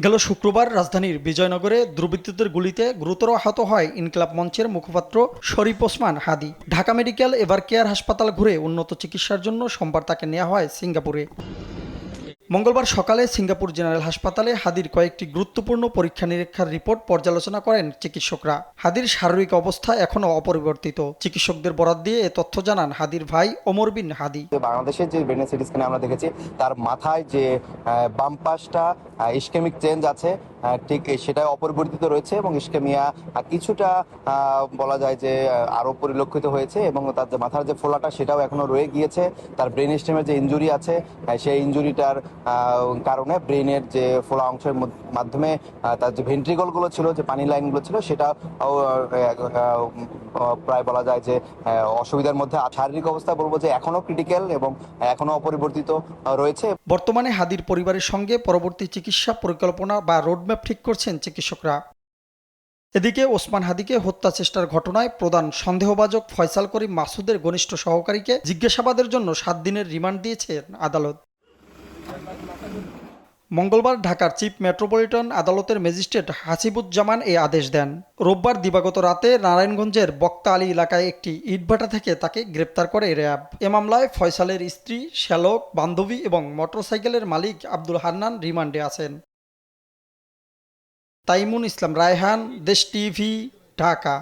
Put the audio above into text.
গেল শুক্রবার রাজধানীর বিজয়নগরে দুর্বৃত্তদের গুলিতে গুরুতর আহত হয় ইনকিলাব মঞ্চের মুখপাত্র শরীফ ওসমান হাদি। ঢাকা মেডিকেল এভার কেয়ার হাসপাতাল ঘুরে উন্নত চিকিৎসার জন্য সোমবার তাকে নেওয়া হয় সিঙ্গাপুরে। মঙ্গলবার সকালে সিঙ্গাপুর জেনারেল হাসপাতালে হাদির কয়েকটি গুরুত্বপূর্ণ পরীক্ষা নিরীক্ষার রিপোর্ট পর্যালোচনা করেন চিকিৎসকরা। হাদির শারীরিক অবস্থা এখনও অপরিবর্তিত। চিকিৎসকদের বরাত দিয়ে এ তথ্য জানান হাদির ভাই ওমর বিন হাদি। বাংলাদেশের যে ব্রেনের সিটি স্ক্যানে আমরা দেখেছি তার মাথায় যে বাম পাশটা ইসকেমিক চেঞ্জ আছে, ঠিক সেটা অপরিবর্তিত রয়েছে এবং ইসকেমিয়া কিছুটা বলা যায় যে আরো পরিলক্ষিত হয়েছে এবং তার যে মাথার যে ফোলাটা সেটাও এখনো রয়ে গিয়েছে। তার ব্রেন স্টেমের যে ইনজুরি আছে সেই ইনজুরিটার কারণে ব্রেনের যে ফোলা অংশের মাধ্যমে তার যে ভেন্ট্রিকলগুলো ছিল, যে পানি লাইনগুলো ছিল, সেটা প্রায় বলা যায় যে অসুবিধার মধ্যে। শারীরিক অবস্থা বলবো যে এখনো ক্রিটিক্যাল এবং এখনো অপরিবর্তিত রয়েছে। বর্তমানে হাদির পরিবারের সঙ্গে পরবর্তী চিকিৎসা পরিকল্পনা বা রোডম্যাপ ঠিক করছেন চিকিৎসকরা। এদিকে ওসমান হাদিকে হত্যা চেষ্টার ঘটনায় প্রধান সন্দেহভাজন ফয়সাল করিম মাসুদের ঘনিষ্ঠ সহকারীকে জিজ্ঞাসাবাদের জন্য 7 দিনের রিমান্ড দিয়েছেন আদালত। মঙ্গলবার ঢাকার চিফ মেট্রোপলিটন আদালতের ম্যাজিস্ট্রেট হাসিবুজ্জামান এই আদেশ দেন। রোববার দিবাগত রাতে নারায়ণগঞ্জের বক্তা আলী এলাকায় একটি ইটভাটা থেকে তাকে গ্রেপ্তার করে র্যাব। এ মামলায় ফয়সালের স্ত্রী, শ্যালক, বান্ধবী এবং মোটরসাইকেলের মালিক আব্দুল হান্নান রিমান্ডে আছেন। তাইমুন ইসলাম রায়হান, দেশ টিভি, ঢাকা।